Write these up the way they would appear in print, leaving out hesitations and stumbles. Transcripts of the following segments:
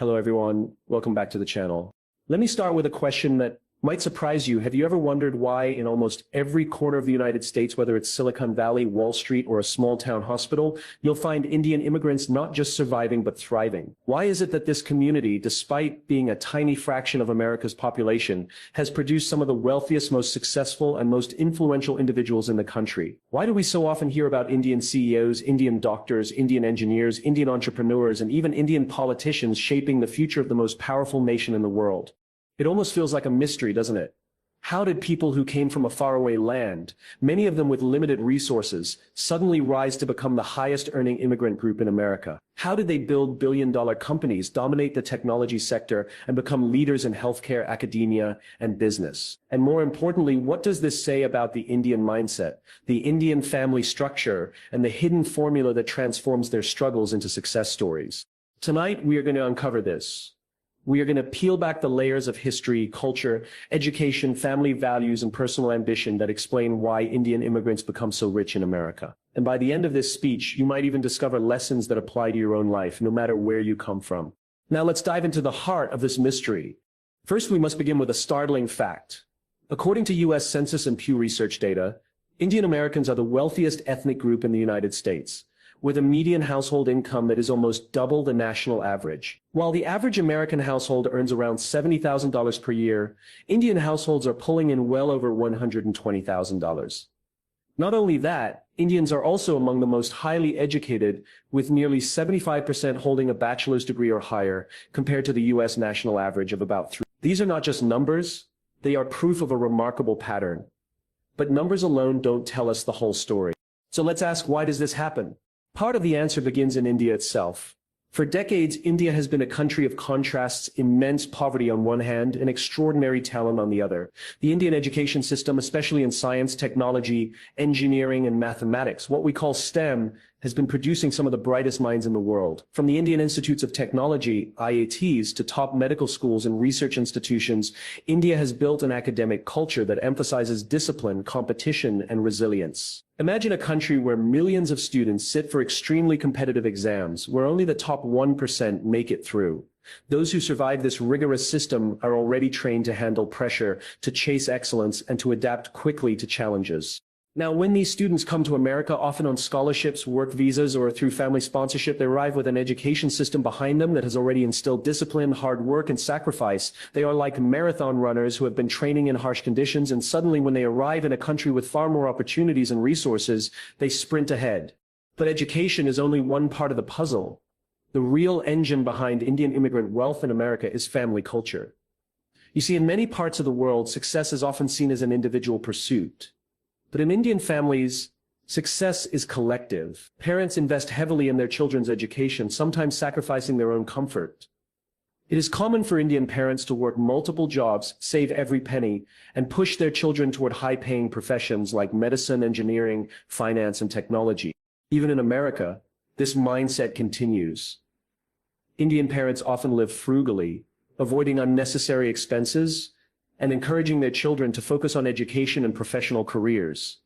Hello everyone, welcome back to the channel. Let me start with a question that might surprise you. Have you ever wondered why in almost every corner of the United States, whether it's Silicon Valley, Wall Street, or a small town hospital, you'll find Indian immigrants not just surviving but thriving? Why is it that this community, despite being a tiny fraction of America's population, has produced some of the wealthiest, most successful, and most influential individuals in the country? Why do we so often hear about Indian CEOs, Indian doctors, Indian engineers, Indian entrepreneurs, and even Indian politicians shaping the future of the most powerful nation in the world? It almost feels like a mystery, doesn't it? How did people who came from a faraway land, many of them with limited resources, suddenly rise to become the highest earning immigrant group in America? How did they build billion-dollar companies, dominate the technology sector, and become leaders in healthcare, academia, and business? And more importantly, what does this say about the Indian mindset, the Indian family structure, and the hidden formula that transforms their struggles into success stories? Tonight, we are going to uncover this. We are going to peel back the layers of history, culture, education, family values, and personal ambition that explain why Indian immigrants become so rich in America. And by the end of this speech, you might even discover lessons that apply to your own life, no matter where you come from. Now let's dive into the heart of this mystery. First, we must begin with a startling fact. According to U.S. Census and Pew Research data, Indian Americans are the wealthiest ethnic group in the United States, with a median household income that is almost double the national average. While the average American household earns around $70,000 per year, Indian households are pulling in well over $120,000. Not only that, Indians are also among the most highly educated, with nearly 75% holding a bachelor's degree or higher, compared to the U.S. national average of about 3. These are not just numbers, they are proof of a remarkable pattern. But numbers alone don't tell us the whole story. So let's ask, why does this happen? Part of the answer begins in India itself. For decades, India has been a country of contrasts, immense poverty on one hand and extraordinary talent on the other. The Indian education system, especially in science, technology, engineering, and mathematics, what we call STEM, has been producing some of the brightest minds in the world. From the Indian Institutes of Technology, IITs, to top medical schools and research institutions, India has built an academic culture that emphasizes discipline, competition, and resilience. Imagine a country where millions of students sit for extremely competitive exams, where only the top 1% make it through. Those who survive this rigorous system are already trained to handle pressure, to chase excellence, and to adapt quickly to challenges. Now, when these students come to America, often on scholarships, work visas, or through family sponsorship, they arrive with an education system behind them that has already instilled discipline, hard work, and sacrifice. They are like marathon runners who have been training in harsh conditions, and suddenly when they arrive in a country with far more opportunities and resources, they sprint ahead. But education is only one part of the puzzle. The real engine behind Indian immigrant wealth in America is family culture. You see, in many parts of the world, success is often seen as an individual pursuit. But in Indian families, success is collective. Parents invest heavily in their children's education, sometimes sacrificing their own comfort. It is common for Indian parents to work multiple jobs, save every penny, and push their children toward high-paying professions like medicine, engineering, finance, and technology. Even in America, this mindset continues. Indian parents often live frugally, avoiding unnecessary expenses, and encouraging their children to focus on education and professional careers.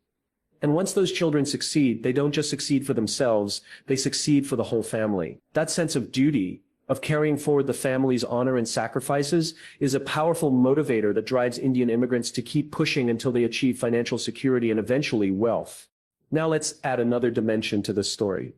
And once those children succeed, they don't just succeed for themselves, they succeed for the whole family. That sense of duty, of carrying forward the family's honor and sacrifices, is a powerful motivator that drives Indian immigrants to keep pushing until they achieve financial security and eventually wealth. Now let's add another dimension to this story.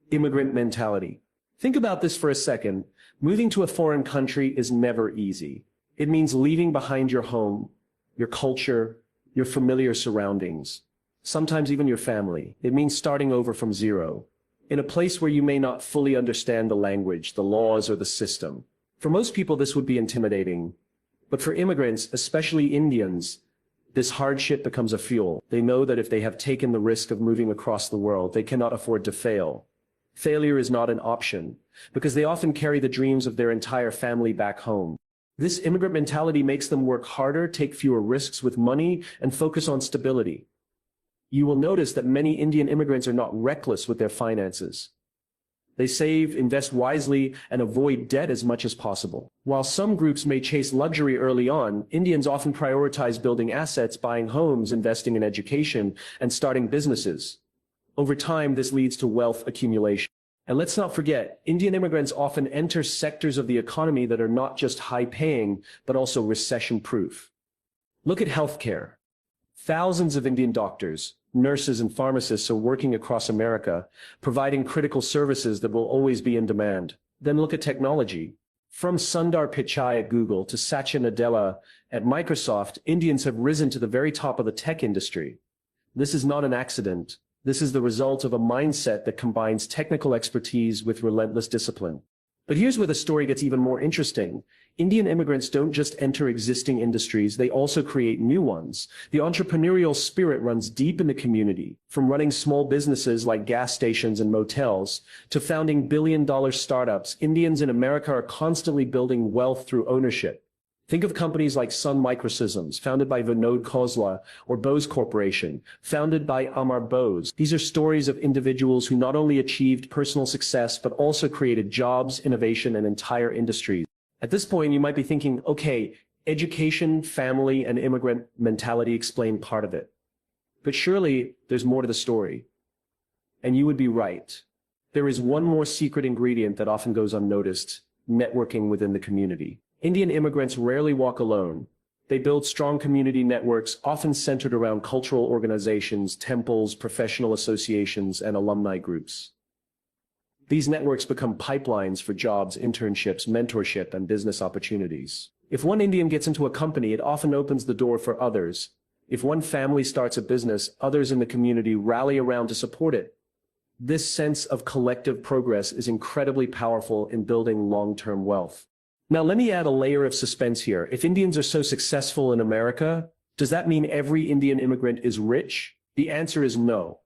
Immigrant mentality. Think about this for a second. Moving to a foreign country is never easy. It means leaving behind your home, your culture, your familiar surroundings, sometimes even your family. It means starting over from zero, in a place where you may not fully understand the language, the laws, or the system. For most people, this would be intimidating. But for immigrants, especially Indians, this hardship becomes a fuel. They know that if they have taken the risk of moving across the world, they cannot afford to fail. Failure is not an option, because they often carry the dreams of their entire family back home. This immigrant mentality makes them work harder, take fewer risks with money, and focus on stability. You will notice that many Indian immigrants are not reckless with their finances. They save, invest wisely, and avoid debt as much as possible. While some groups may chase luxury early on, Indians often prioritize building assets, buying homes, investing in education, and starting businesses. Over time, this leads to wealth accumulation. And let's not forget, Indian immigrants often enter sectors of the economy that are not just high-paying, but also recession-proof. Look at healthcare. Thousands of Indian doctors, nurses, and pharmacists are working across America, providing critical services that will always be in demand. Then look at technology. From Sundar Pichai at Google to Satya Nadella at Microsoft, Indians have risen to the very top of the tech industry. This is not an accident. This is the result of a mindset that combines technical expertise with relentless discipline. But here's where the story gets even more interesting. Indian immigrants don't just enter existing industries, they also create new ones. The entrepreneurial spirit runs deep in the community, from running small businesses like gas stations and motels to founding billion-dollar startups. Indians in America are constantly building wealth through ownership. Think of companies like Sun Microsystems, founded by Vinod Khosla, or Bose Corporation, founded by Amar Bose. These are stories of individuals who not only achieved personal success, but also created jobs, innovation, and entire industries. At this point, you might be thinking, okay, education, family, and immigrant mentality explain part of it. But surely there's more to the story. And you would be right. There is one more secret ingredient that often goes unnoticed: networking within the community. Indian immigrants rarely walk alone. They build strong community networks, often centered around cultural organizations, temples, professional associations, and alumni groups. These networks become pipelines for jobs, internships, mentorship, and business opportunities. If one Indian gets into a company, it often opens the door for others. If one family starts a business, others in the community rally around to support it. This sense of collective progress is incredibly powerful in building long-term wealth. Now, let me add a layer of suspense here. If Indians are so successful in America, does that mean every Indian immigrant is rich? The answer is no.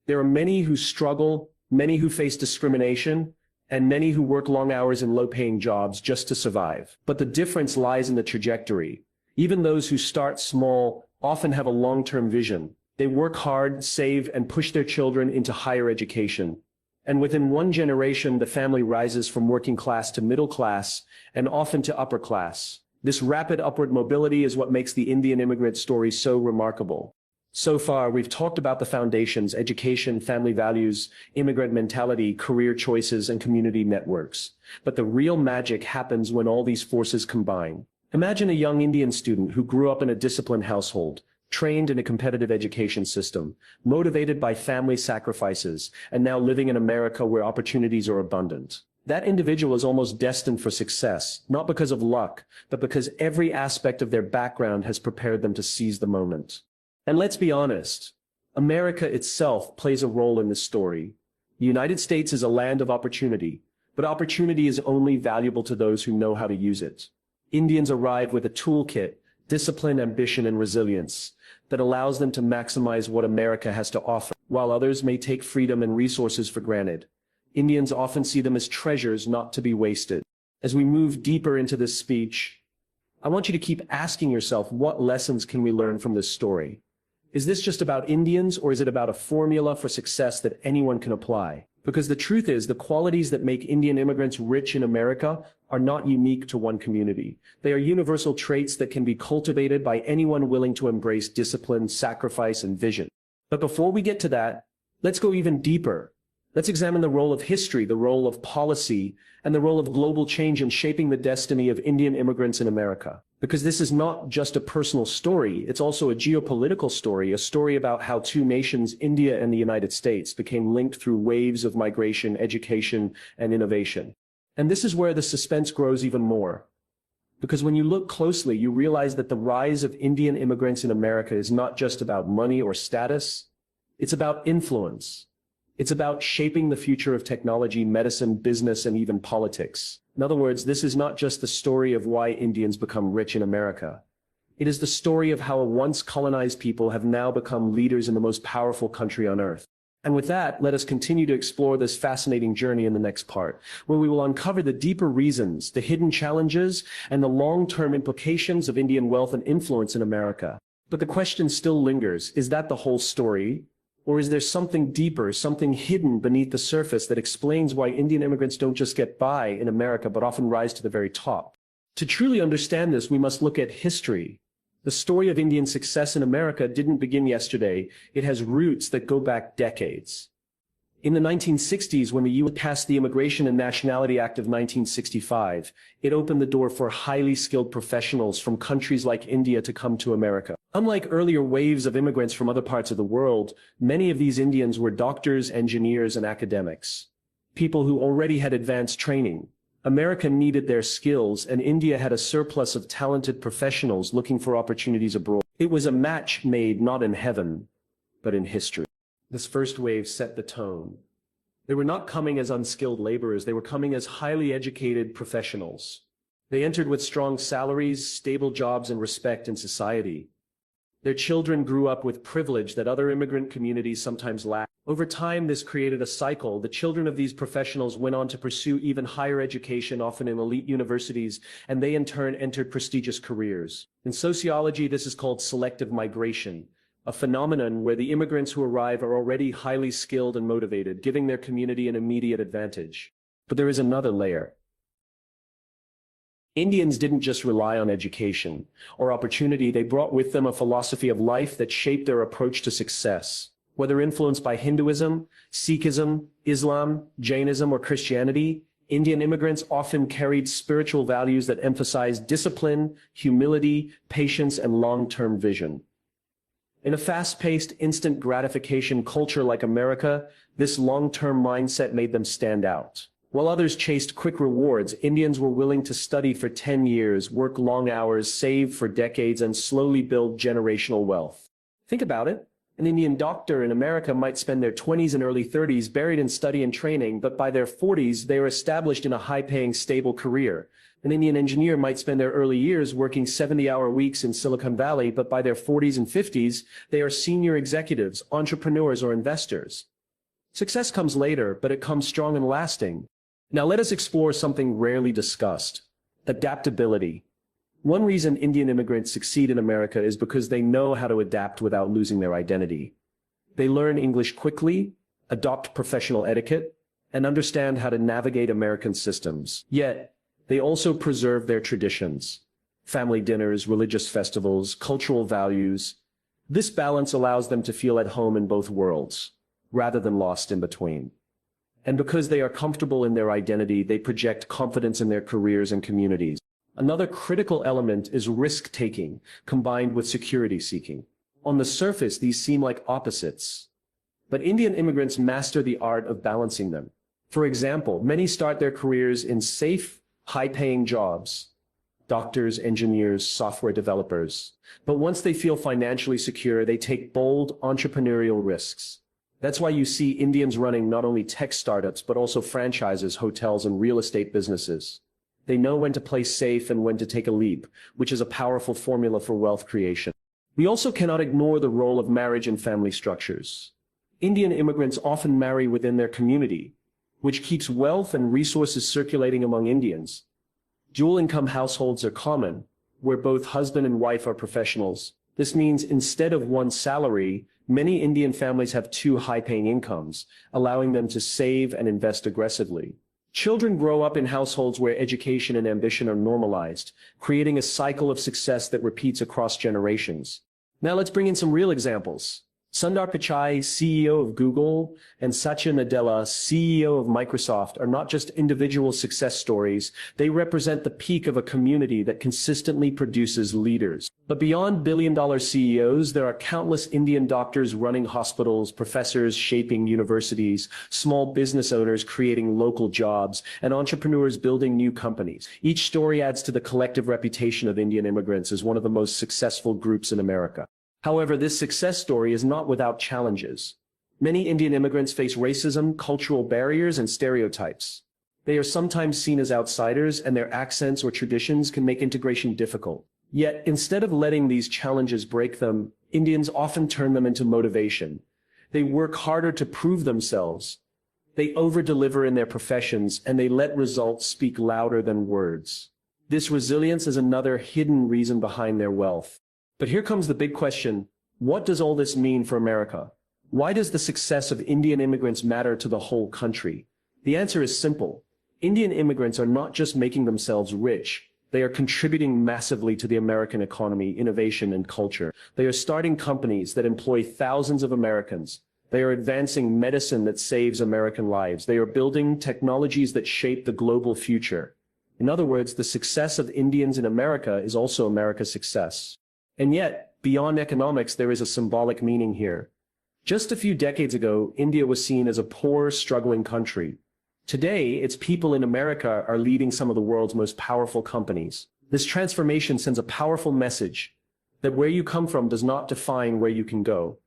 There are many who struggle, many who face discrimination, and many who work long hours in low-paying jobs just to survive. But the difference lies in the trajectory. Even those who start small often have a long-term vision. They work hard, save, and push their children into higher education. And within one generation, the family rises from working class to middle class, and often to upper class. This rapid upward mobility is what makes the Indian immigrant story so remarkable. So far, we've talked about the foundations: education, family values, immigrant mentality, career choices, and community networks. But the real magic happens when all these forces combine. Imagine a young Indian student who grew up in a disciplined household, trained in a competitive education system, motivated by family sacrifices, and now living in America where opportunities are abundant. That individual is almost destined for success, not because of luck, but because every aspect of their background has prepared them to seize the moment. And let's be honest, America itself plays a role in this story. The United States is a land of opportunity, but opportunity is only valuable to those who know how to use it. Indians arrive with a toolkit: discipline, ambition, and resilience that allows them to maximize what America has to offer. While others may take freedom and resources for granted, Indians often see them as treasures not to be wasted. As we move deeper into this speech, I want you to keep asking yourself, what lessons can we learn from this story? Is this just about Indians, or is it about a formula for success that anyone can apply? Because the truth is, the qualities that make Indian immigrants rich in America are not unique to one community. They are universal traits that can be cultivated by anyone willing to embrace discipline, sacrifice, and vision. But before we get to that, let's go even deeper. Let's examine the role of history, the role of policy, and the role of global change in shaping the destiny of Indian immigrants in America. Because this is not just a personal story, it's also a geopolitical story, a story about how two nations, India and the United States, became linked through waves of migration, education, and innovation. And this is where the suspense grows even more. Because when you look closely, you realize that the rise of Indian immigrants in America is not just about money or status, it's about influence. It's about shaping the future of technology, medicine, business, and even politics. In other words, this is not just the story of why Indians become rich in America. It is the story of how a once colonized people have now become leaders in the most powerful country on earth. And with that, let us continue to explore this fascinating journey in the next part, where we will uncover the deeper reasons, the hidden challenges, and the long-term implications of Indian wealth and influence in America. But the question still lingers: is that the whole story? Or is there something deeper, something hidden beneath the surface that explains why Indian immigrants don't just get by in America, but often rise to the very top? To truly understand this, we must look at history. The story of Indian success in America didn't begin yesterday. It has roots that go back decades. In the 1960s, when the U.S. passed the Immigration and Nationality Act of 1965, it opened the door for highly skilled professionals from countries like India to come to America. Unlike earlier waves of immigrants from other parts of the world, many of these Indians were doctors, engineers, and academics. People who already had advanced training. America needed their skills, and India had a surplus of talented professionals looking for opportunities abroad. It was a match made not in heaven, but in history. This first wave set the tone. They were not coming as unskilled laborers, they were coming as highly educated professionals. They entered with strong salaries, stable jobs, and respect in society. Their children grew up with privilege that other immigrant communities sometimes lack. Over time, this created a cycle. The children of these professionals went on to pursue even higher education, often in elite universities, and they in turn entered prestigious careers. In sociology, this is called selective migration, a phenomenon where the immigrants who arrive are already highly skilled and motivated, giving their community an immediate advantage. But there is another layer. Indians didn't just rely on education or opportunity, they brought with them a philosophy of life that shaped their approach to success. Whether influenced by Hinduism, Sikhism, Islam, Jainism, or Christianity, Indian immigrants often carried spiritual values that emphasized discipline, humility, patience, and long-term vision. In a fast-paced, instant gratification culture like America, this long-term mindset made them stand out. While others chased quick rewards, Indians were willing to study for 10 years, work long hours, save for decades, and slowly build generational wealth. Think about it. An Indian doctor in America might spend their 20s and early 30s buried in study and training, but by their 40s, they are established in a high-paying, stable career. An Indian engineer might spend their early years working 70-hour weeks in Silicon Valley, but by their 40s and 50s, they are senior executives, entrepreneurs, or investors. Success comes later, but it comes strong and lasting. Now let us explore something rarely discussed: adaptability. One reason Indian immigrants succeed in America is because they know how to adapt without losing their identity. They learn English quickly, adopt professional etiquette, and understand how to navigate American systems. Yet, they also preserve their traditions: family dinners, religious festivals, cultural values. This balance allows them to feel at home in both worlds, rather than lost in between. And because they are comfortable in their identity, they project confidence in their careers and communities. Another critical element is risk-taking, combined with security-seeking. On the surface, these seem like opposites. But Indian immigrants master the art of balancing them. For example, many start their careers in safe, high-paying jobs: doctors, engineers, software developers. But once they feel financially secure, they take bold, entrepreneurial risks. That's why you see Indians running not only tech startups, but also franchises, hotels, and real estate businesses. They know when to play safe and when to take a leap, which is a powerful formula for wealth creation. We also cannot ignore the role of marriage and family structures. Indian immigrants often marry within their community, which keeps wealth and resources circulating among Indians. Dual-income households are common, where both husband and wife are professionals. This means instead of one salary, many Indian families have two high-paying incomes, allowing them to save and invest aggressively. Children grow up in households where education and ambition are normalized, creating a cycle of success that repeats across generations. Now let's bring in some real examples. Sundar Pichai, CEO of Google, and Satya Nadella, CEO of Microsoft, are not just individual success stories. They represent the peak of a community that consistently produces leaders. But beyond billion-dollar CEOs, there are countless Indian doctors running hospitals, professors shaping universities, small business owners creating local jobs, and entrepreneurs building new companies. Each story adds to the collective reputation of Indian immigrants as one of the most successful groups in America. However, this success story is not without challenges. Many Indian immigrants face racism, cultural barriers, and stereotypes. They are sometimes seen as outsiders, and their accents or traditions can make integration difficult. Yet, instead of letting these challenges break them, Indians often turn them into motivation. They work harder to prove themselves. They over-deliver in their professions, and they let results speak louder than words. This resilience is another hidden reason behind their wealth. But here comes the big question: what does all this mean for America? Why does the success of Indian immigrants matter to the whole country? The answer is simple. Indian immigrants are not just making themselves rich. They are contributing massively to the American economy, innovation, and culture. They are starting companies that employ thousands of Americans. They are advancing medicine that saves American lives. They are building technologies that shape the global future. In other words, the success of Indians in America is also America's success. And yet, beyond economics, there is a symbolic meaning here. Just a few decades ago, India was seen as a poor, struggling country. Today, its people in America are leading some of the world's most powerful companies. This transformation sends a powerful message that where you come from does not define where you can go.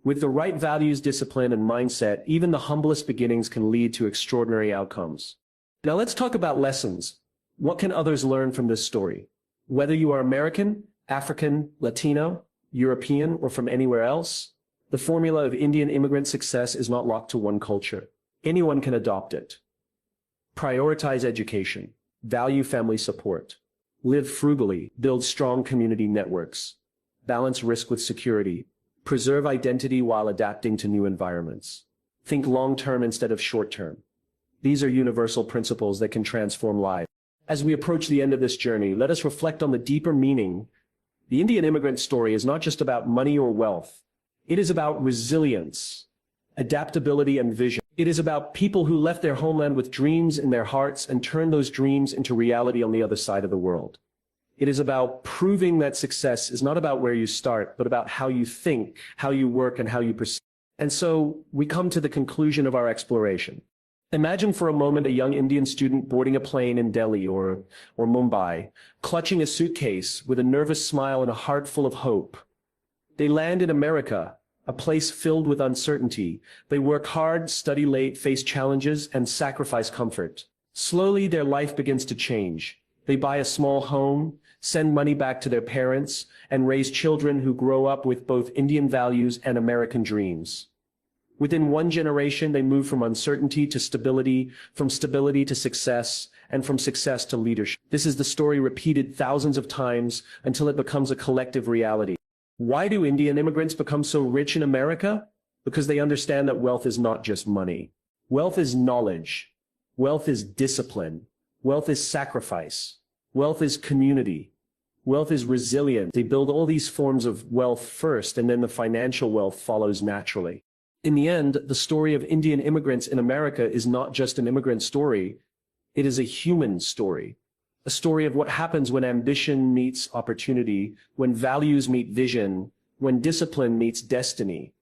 With the right values, discipline, and mindset, even the humblest beginnings can lead to extraordinary outcomes. Now let's talk about lessons. What can others learn from this story? Whether you are American, African, Latino, European, or from anywhere else, the formula of Indian immigrant success is not locked to one culture. Anyone can adopt it. Prioritize education. Value family support. Live frugally. Build strong community networks. Balance risk with security. Preserve identity while adapting to new environments. Think long-term instead of short-term. These are universal principles that can transform lives. As we approach the end of this journey, let us reflect on the deeper meaning. The Indian immigrant story is not just about money or wealth. It is about resilience, adaptability, and vision. It is about people who left their homeland with dreams in their hearts and turned those dreams into reality on the other side of the world. It is about proving that success is not about where you start, but about how you think, how you work, and how you perceive. And so we come to the conclusion of our exploration. Imagine for a moment a young Indian student boarding a plane in Delhi or Mumbai, clutching a suitcase with a nervous smile and a heart full of hope. They land in America, a place filled with uncertainty. They work hard, study late, face challenges, and sacrifice comfort. Slowly, their life begins to change. They buy a small home, send money back to their parents, and raise children who grow up with both Indian values and American dreams. Within one generation, they move from uncertainty to stability, from stability to success, and from success to leadership. This is the story repeated thousands of times until it becomes a collective reality. Why do Indian immigrants become so rich in America? Because they understand that wealth is not just money. Wealth is knowledge. Wealth is discipline. Wealth is sacrifice. Wealth is community. Wealth is resilience. They build all these forms of wealth first, and then the financial wealth follows naturally. In the end, the story of Indian immigrants in America is not just an immigrant story. It is a human story. A story of what happens when ambition meets opportunity, when values meet vision, when discipline meets destiny.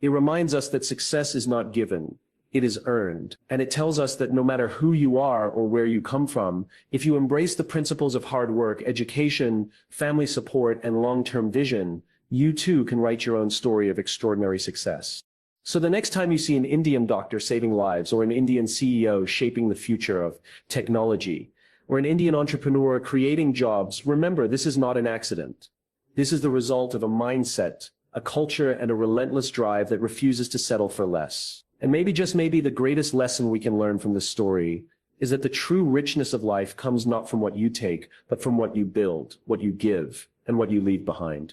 It reminds us that success is not given. It is earned. And it tells us that no matter who you are or where you come from, if you embrace the principles of hard work, education, family support, and long-term vision, you too can write your own story of extraordinary success. So the next time you see an Indian doctor saving lives, or an Indian CEO shaping the future of technology, or an Indian entrepreneur creating jobs, remember, this is not an accident. This is the result of a mindset, a culture, and a relentless drive that refuses to settle for less. And maybe, just maybe, the greatest lesson we can learn from this story is that the true richness of life comes not from what you take, but from what you build, what you give, and what you leave behind.